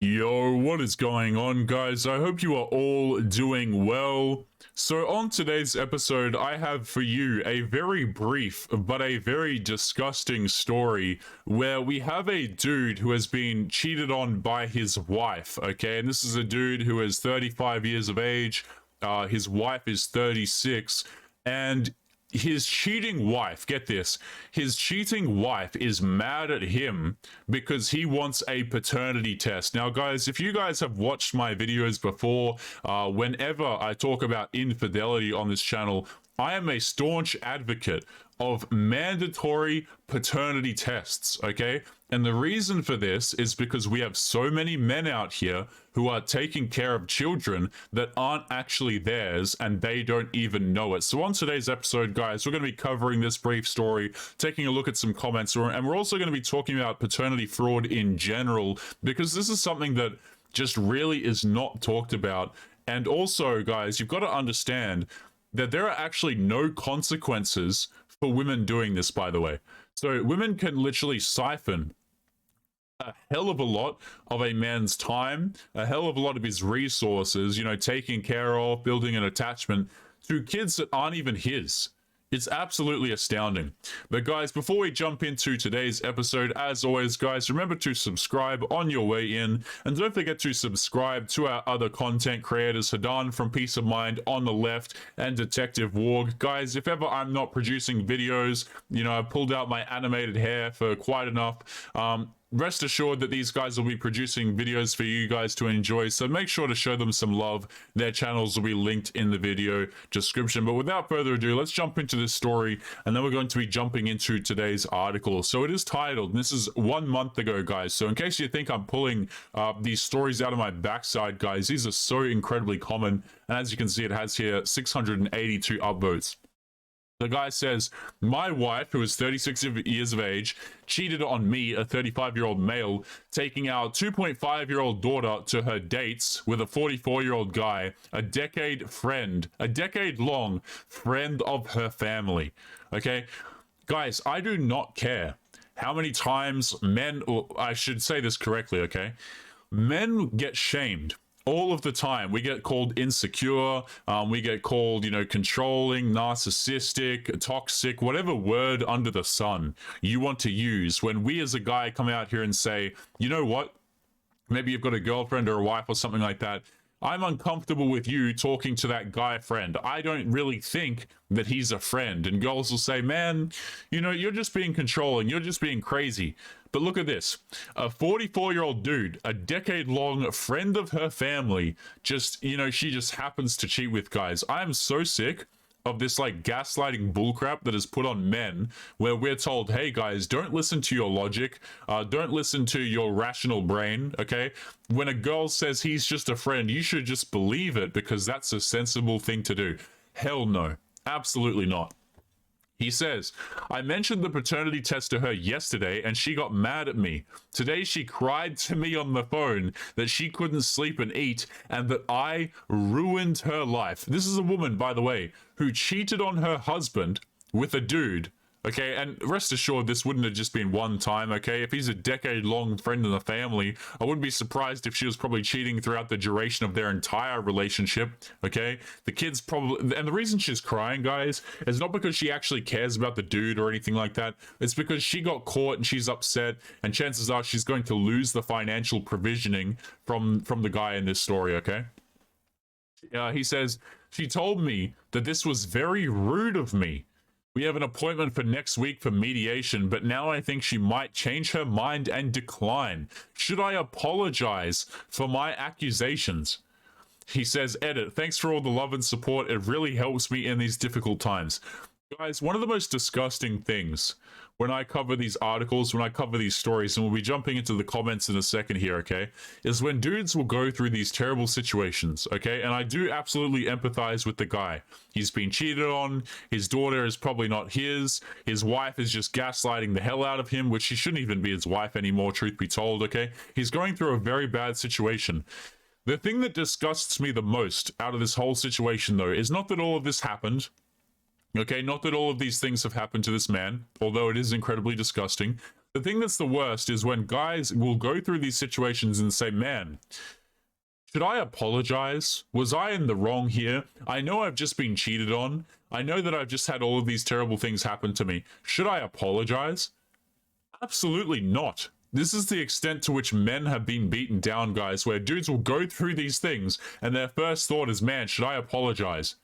Yo, what is going on, guys? I hope you are all doing well. So on today's episode, I have for you a very brief but a very disgusting story where we have a dude who has been cheated on by his wife, okay? And this is a dude who is 35 years of age. His wife is 36, and his cheating wife, get this, his cheating wife is mad at him because he wants a paternity test. Now, guys, if you guys have watched my videos before, whenever I talk about infidelity on this channel, I am a staunch advocate of mandatory paternity tests, okay? And the reason for this is because we have so many men out here who are taking care of children that aren't actually theirs and they don't even know it. So on today's episode, guys, we're going to be covering this brief story, taking a look at some comments, and we're also going to be talking about paternity fraud in general, because this is something that just really is not talked about. And also, guys, you've got to understand that there are actually no consequences for women doing this, by the way. So women can literally siphon a hell of a lot of a man's time, a hell of a lot of his resources, you know, taking care of, building an attachment to kids that aren't even his. It's absolutely astounding. But guys, before we jump into today's episode, as always, guys, remember to subscribe on your way in. And don't forget to subscribe to our other content creators, Hadan from Peace of Mind on the left and Detective Warg. Guys, if ever I'm not producing videos, you know, I've pulled out my animated hair for quite enough. Rest assured that these guys will be producing videos for you guys to enjoy, so make sure to show them some love. Their channels will be linked in the video description. But without further ado, let's jump into this story, and then we're going to be jumping into today's article. So it is titled, and this is 1 month ago, guys. So in case you think I'm pulling these stories out of my backside, guys, these are so incredibly common. And as you can see, it has here 682 upvotes. The guy says, my wife, who is 36 years of age, cheated on me, a 35-year-old male, taking our 2.5-year-old daughter to her dates with a 44-year-old guy, a decade-long friend of her family. Okay? Guys, I do not care how many times men, or I should say this correctly, okay? Men get shamed all of the time. We get called insecure, we get called, you know, controlling, narcissistic, toxic, whatever word under the sun you want to use. When we as a guy come out here and say, you know what, maybe you've got a girlfriend or a wife or something like that, I'm uncomfortable with you talking to that guy friend. I don't really think that he's a friend. And girls will say, man, you know, you're just being controlling, you're just being crazy. But look at this, a 44-year-old dude, a decade-long friend of her family, just, you know, she just happens to cheat with guys. I'm so sick of this like gaslighting bullcrap that is put on men, where we're told, hey guys, don't listen to your logic, don't listen to your rational brain, okay? When a girl says he's just a friend, you should just believe it because that's a sensible thing to do. Hell no, absolutely not. He says, I mentioned the paternity test to her yesterday and she got mad at me. Today she cried to me on the phone that she couldn't sleep and eat and that I ruined her life. This is a woman, by the way, who cheated on her husband with a dude. Okay, and rest assured, this wouldn't have just been one time, okay? If he's a decade-long friend in the family, I wouldn't be surprised if she was probably cheating throughout the duration of their entire relationship, okay? The kid's probably... And the reason she's crying, guys, is not because she actually cares about the dude or anything like that. It's because she got caught and she's upset, and chances are she's going to lose the financial provisioning from the guy in this story, okay? He says, she told me that this was very rude of me. We have an appointment for next week for mediation, but now I think she might change her mind and decline. Should I apologize for my accusations? He says, edit, thanks for all the love and support. It really helps me in these difficult times. Guys, one of the most disgusting things when I cover these articles, when I cover these stories, and we'll be jumping into the comments in a second here, okay, is when dudes will go through these terrible situations, okay? And I do absolutely empathize with the guy. He's been cheated on, his daughter is probably not his wife is just gaslighting the hell out of him, which she shouldn't even be his wife anymore, truth be told, okay? He's going through a very bad situation. The thing that disgusts me the most out of this whole situation, though, is not that all of this happened. Okay, not that all of these things have happened to this man, although it is incredibly disgusting. the thing that's the worst is when guys will go through these situations and say, man, should I apologize? Was I in the wrong here? I know I've just been cheated on. I know that I've just had all of these terrible things happen to me. Should I apologize? Absolutely not. This is the extent to which men have been beaten down, guys, where dudes will go through these things and their first thought is, man, should I apologize?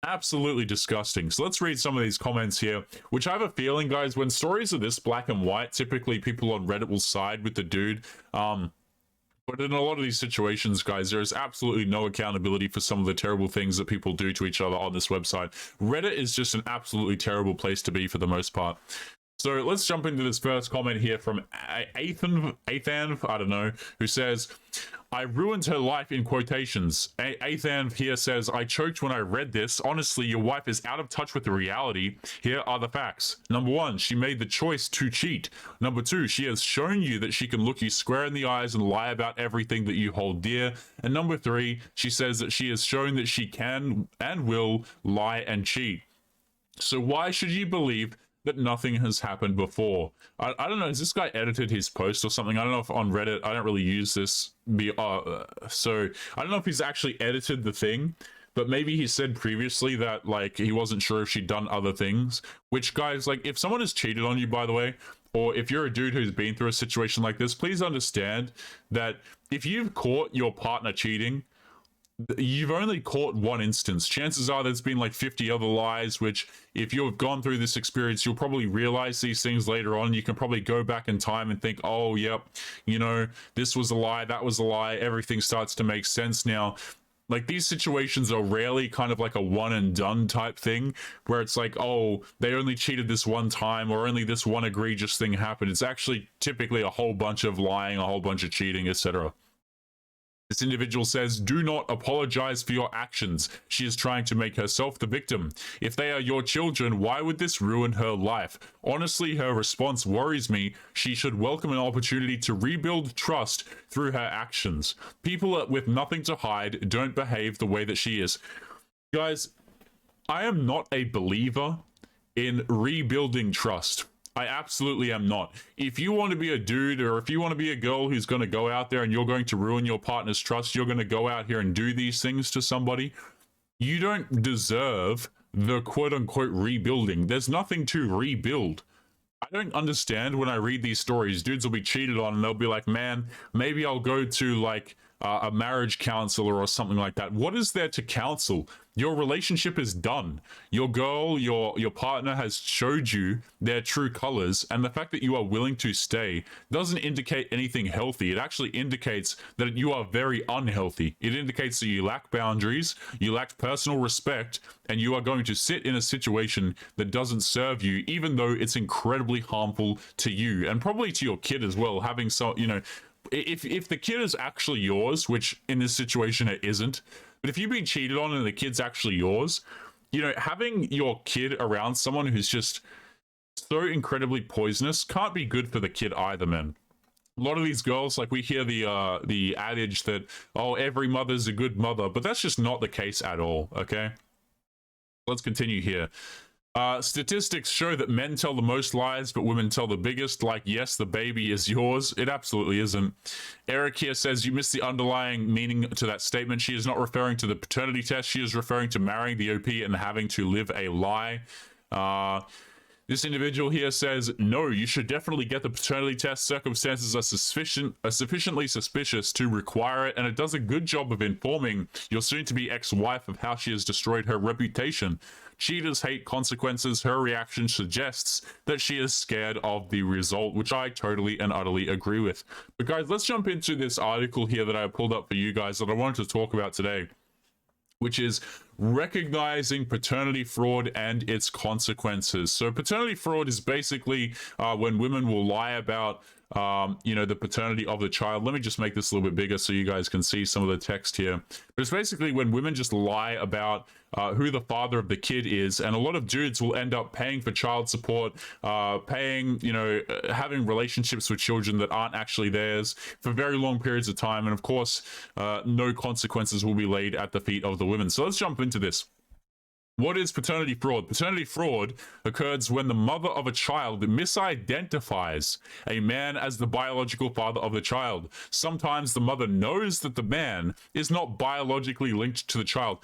Absolutely disgusting. So let's read some of these comments here, which I have a feeling, guys, when stories are this black and white, typically people on Reddit will side with the dude. But in a lot of these situations, guys, there is absolutely no accountability for some of the terrible things that people do to each other on this website. Reddit is just an absolutely terrible place to be for the most part. So let's jump into this first comment here from Athan, I don't know, who says, I ruined her life in quotations. Athan here says, I choked when I read this. Honestly, your wife is out of touch with the reality. Here are the facts. Number 1, she made the choice to cheat. Number 2, she has shown you that she can look you square in the eyes and lie about everything that you hold dear. And number 3, she says that she has shown that she can and will lie and cheat. So why should you believe that nothing has happened before? I don't know, has this guy edited his post or something? I don't know if on Reddit, I don't really use this, so I don't know if he's actually edited the thing, but maybe he said previously that, like, he wasn't sure if she'd done other things, which, guys, like, if someone has cheated on you, by the way, or if you're a dude who's been through a situation like this, please understand that if you've caught your partner cheating, you've only caught one instance. Chances are there's been like 50 other lies, which if you've gone through this experience, you'll probably realize these things later on. You can probably go back in time and think, oh, yep, you know, this was a lie, that was a lie. Everything starts to make sense now. Like, these situations are rarely kind of like a one and done type thing where it's like, oh, they only cheated this one time or only this one egregious thing happened. It's actually typically a whole bunch of lying, a whole bunch of cheating, etc. This individual says, do not apologize for your actions. She is trying to make herself the victim. If they are your children, why would this ruin her life? Honestly, her response worries me. She should welcome an opportunity to rebuild trust through her actions. People with nothing to hide don't behave the way that she is. Guys, I am not a believer in rebuilding trust. I absolutely am not. If you want to be a dude or if you want to be a girl who's going to go out there and you're going to ruin your partner's trust, you're going to go out here and do these things to somebody, you don't deserve the quote-unquote rebuilding. There's nothing to rebuild. I don't understand when I read these stories. Dudes will be cheated on and they'll be like, man, maybe I'll go to like a marriage counselor or something like that. What is there to counsel? Your relationship is done. Your girl, your partner has showed you their true colors, and the fact that you are willing to stay doesn't indicate anything healthy. It actually indicates that you are very unhealthy. It indicates that you lack boundaries, you lack personal respect, and you are going to sit in a situation that doesn't serve you, even though it's incredibly harmful to you and probably to your kid as well. Having so, you know, if the kid is actually yours, which in this situation it isn't, but if you've been cheated on and the kid's actually yours, you know, having your kid around someone who's just so incredibly poisonous can't be good for the kid either, man. A lot of these girls, like, we hear the adage that, oh, every mother's a good mother, but that's just not the case at all, okay? Let's continue here. Statistics show that men tell the most lies, but women tell the biggest. Like, yes, the baby is yours. It absolutely isn't. Eric here says you missed the underlying meaning to that statement. She is not referring to the paternity test. She is referring to marrying the OP and having to live a lie. This individual here says, no, you should definitely get the paternity test. Circumstances are sufficiently suspicious to require it, and it does a good job of informing your soon-to-be ex-wife of how she has destroyed her reputation. Cheaters hate consequences. Her reaction suggests that she is scared of the result, which I totally and utterly agree with. But guys, let's jump into this article here that I pulled up for you guys that I wanted to talk about today, which is recognizing paternity fraud and its consequences. So paternity fraud is basically when women will lie about you know, the paternity of the child. Let me just make this a little bit bigger so you guys can see some of the text here. But it's basically when women just lie about who the father of the kid is, and a lot of dudes will end up paying for child support, paying, you know, having relationships with children that aren't actually theirs for very long periods of time, and of course no consequences will be laid at the feet of the women. So let's jump into this. What is paternity fraud? Paternity fraud occurs when the mother of a child misidentifies a man as the biological father of the child. Sometimes the mother knows that the man is not biologically linked to the child.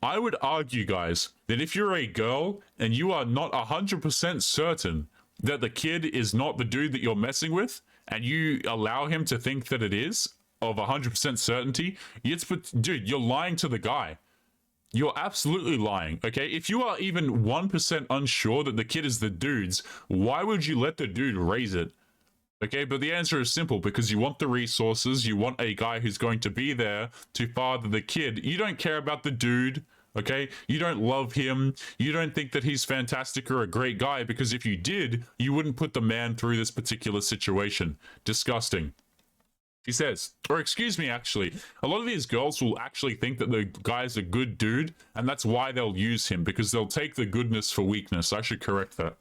I would argue, guys, that if you're a girl and you are not 100% certain that the kid is not the dude that you're messing with, and you allow him to think that it is, of 100% certainty, dude, you're lying to the guy. You're absolutely lying, okay? If you are even 1% unsure that the kid is the dude's, why would you let the dude raise it? Okay, but the answer is simple, because you want the resources, you want a guy who's going to be there to father the kid. You don't care about the dude, okay? You don't love him. You don't think that he's fantastic or a great guy, because if you did, you wouldn't put the man through this particular situation. Disgusting. He says, or excuse me, actually, a lot of these girls will actually think that the guy's a good dude, and that's why they'll use him, because they'll take the goodness for weakness. I should correct that.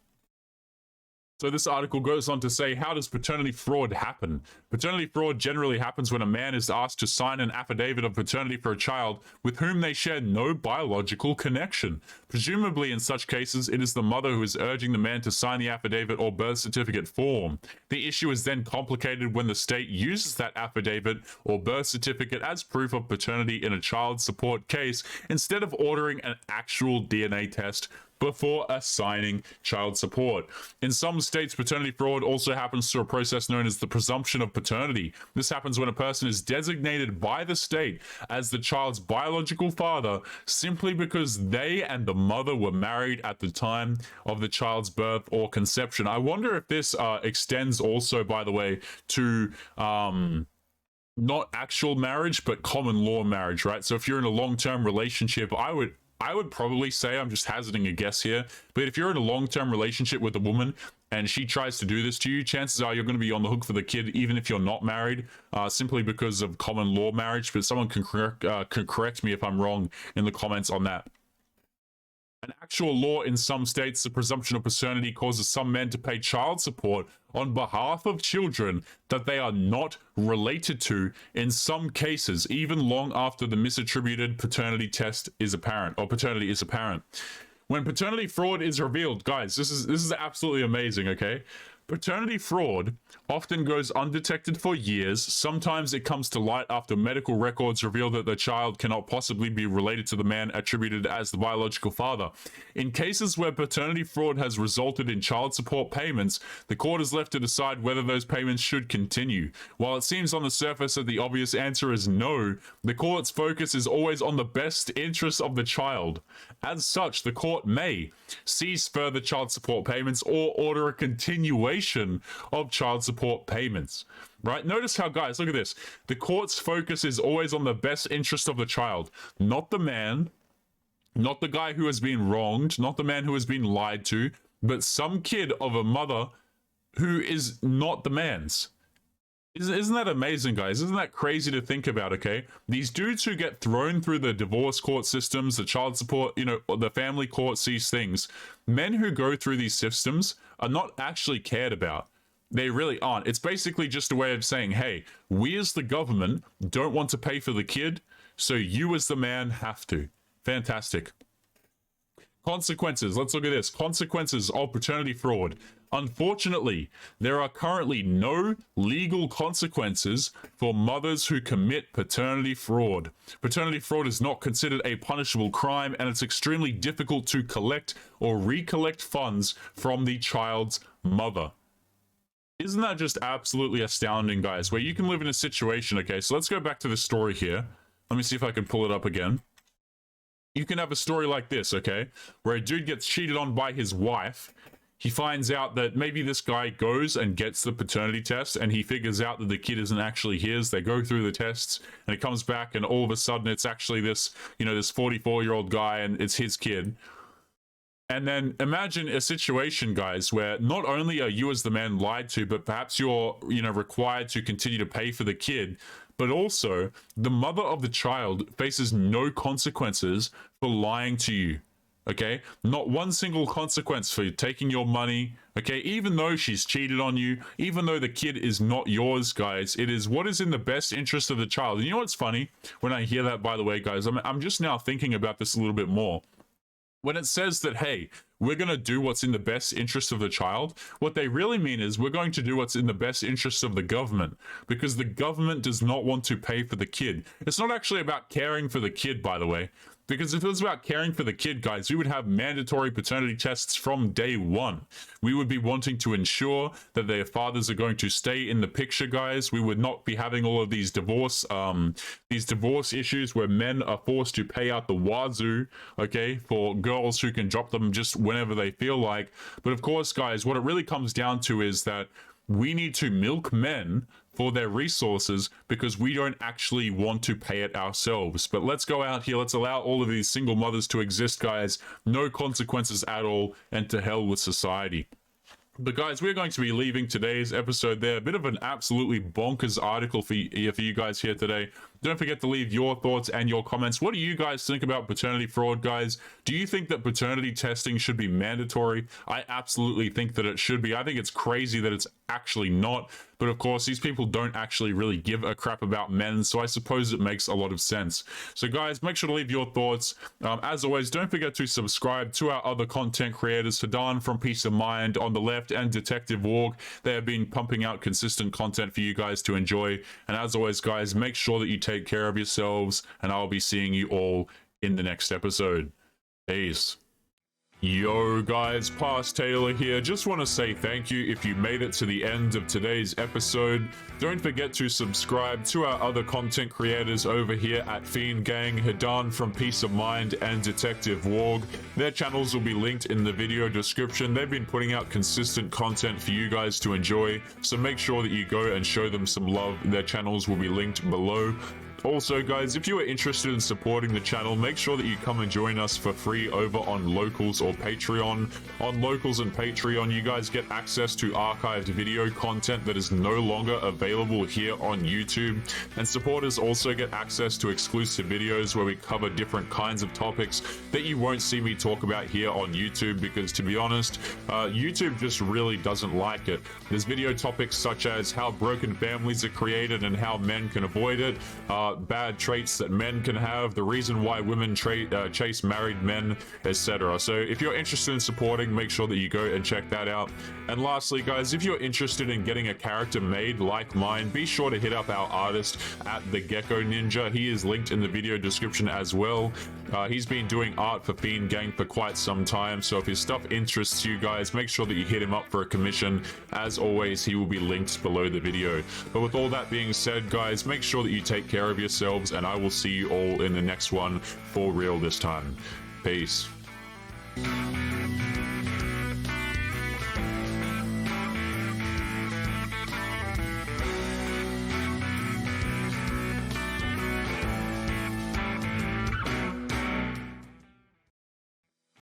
So this article goes on to say, how does paternity fraud happen? Paternity fraud generally happens when a man is asked to sign an affidavit of paternity for a child with whom they share no biological connection. Presumably in such cases, it is the mother who is urging the man to sign the affidavit or birth certificate form. The issue is then complicated when the state uses that affidavit or birth certificate as proof of paternity in a child support case instead of ordering an actual DNA test before assigning child support. In some states, paternity fraud also happens through a process known as the presumption of paternity. This happens when a person is designated by the state as the child's biological father simply because they and the mother were married at the time of the child's birth or conception. I wonder if this extends also, by the way, to not actual marriage, but common law marriage, right? So if you're in a long-term relationship, I would probably say, I'm just hazarding a guess here, but if you're in a long-term relationship with a woman and she tries to do this to you, chances are you're going to be on the hook for the kid, even if you're not married, simply because of common law marriage. But someone can correct me if I'm wrong in the comments on that. An actual law in some states, the presumption of paternity causes some men to pay child support on behalf of children that they are not related to, in some cases, even long after the misattributed paternity test is apparent, or paternity is apparent. When paternity fraud is revealed, guys, this is absolutely amazing, okay? Paternity fraud often goes undetected for years. Sometimes it comes to light after medical records reveal that the child cannot possibly be related to the man attributed as the biological father. In cases where paternity fraud has resulted in child support payments, the court is left to decide whether those payments should continue. While it seems on the surface that the obvious answer is no, the court's focus is always on the best interests of the child. As such, the court may cease further child support payments or order a continuation of child support payments. Right? Notice how, guys, look at this. The court's focus is always on the best interest of the child, not the man, not the guy who has been wronged, not the man who has been lied to, but some kid of a mother who is not the man's. Isn't that amazing, guys? Isn't that crazy to think about, okay? These dudes who get thrown through the divorce court systems, the child support, the family courts, these things, men who go through these systems are not actually cared about. They really aren't. It's basically just a way of saying, hey, we as the government don't want to pay for the kid, so you as the man have to. Fantastic. Consequences. Let's look at this. Consequences of paternity fraud. Unfortunately, there are currently no legal consequences for mothers who commit paternity fraud. Paternity fraud is not considered a punishable crime, and it's extremely difficult to collect or recollect funds from the child's mother. Isn't that just absolutely astounding, guys? Where you can live in a situation, okay, so let's go back to the story here. Let me see if I can pull it up again. You can have a story like this, okay, where a dude gets cheated on by his wife. He finds out that maybe this guy goes and gets the paternity test, and he figures out that the kid isn't actually his. They go through the tests, and it comes back, and all of a sudden it's actually this, this 44-year-old guy, and it's his kid. And then imagine a situation, guys, where not only are you as the man lied to, but perhaps you're, required to continue to pay for the kid, but also the mother of the child faces no consequences for lying to you. Okay, not one single consequence for taking your money. Okay, even though she's cheated on you, even though the kid is not yours, guys, it is what is in the best interest of the child. And you know what's funny? When I hear that, by the way, guys, I'm just now thinking about this a little bit more. when it says that, hey, we're going to do what's in the best interest of the child, what they really mean is we're going to do what's in the best interest of the government, because the government does not want to pay for the kid. It's not actually about caring for the kid, by the way, because if it was about caring for the kid, guys, we would have mandatory paternity tests from day one. We would be wanting to ensure that their fathers are going to stay in the picture, guys. We would not be having all of these divorce issues where men are forced to pay out the wazoo, okay, for girls who can drop them just whenever they feel like. But of course, guys, what it really comes down to is that we need to milk men for their resources because we don't actually want to pay it ourselves. But let's go out here, let's allow all of these single mothers to exist, guys, no consequences at all, and to hell with society. But guys, we're going to be leaving today's episode there. A bit of an absolutely bonkers article for you guys here today. Don't forget to leave your thoughts and your comments. What do you guys think about paternity fraud, guys? Do you think that paternity testing should be mandatory? I absolutely think that it should be. I think it's crazy that it's actually not. But of course, these people don't actually really give a crap about men, so I suppose it makes a lot of sense. So guys, make sure to leave your thoughts. As always, don't forget to subscribe to our other content creators, Hadan from Peace of Mind on the left and Detective Walk. They have been pumping out consistent content for you guys to enjoy. And as always, guys, make sure that you take care of yourselves, and I'll be seeing you all in the next episode. Peace. Yo guys, Past Taylor here. Just want to say thank you if you made it to the end of today's episode. Don't forget to subscribe to our other content creators over here at Fiend Gang, Hadan from Peace of Mind, and Detective Warg. Their channels will be linked in the video description. They've been putting out consistent content for you guys to enjoy, so make sure that you go and show them some love. Their channels will be linked below. Also, guys, if you are interested in supporting the channel, make sure that you come and join us for free over on Locals or Patreon. On Locals and Patreon, you guys get access to archived video content that is no longer available here on YouTube. And supporters also get access to exclusive videos where we cover different kinds of topics that you won't see me talk about here on YouTube, because to be honest, YouTube just really doesn't like it. There's video topics such as how broken families are created and how men can avoid it, bad traits that men can have, the reason why women chase married men, etc. So if you're interested in supporting, make sure that you go and check that out. And lastly, guys, if you're interested in getting a character made like mine, be sure to hit up our artist at the Gecko Ninja. He is linked in the video description as well. He's been doing art for Fiend Gang for quite some time, so if his stuff interests you guys, make sure that you hit him up for a commission. As always, he will be linked below the video. But with all that being said, guys, make sure that you take care of yourselves, and I will see you all in the next one, for real this time. Peace.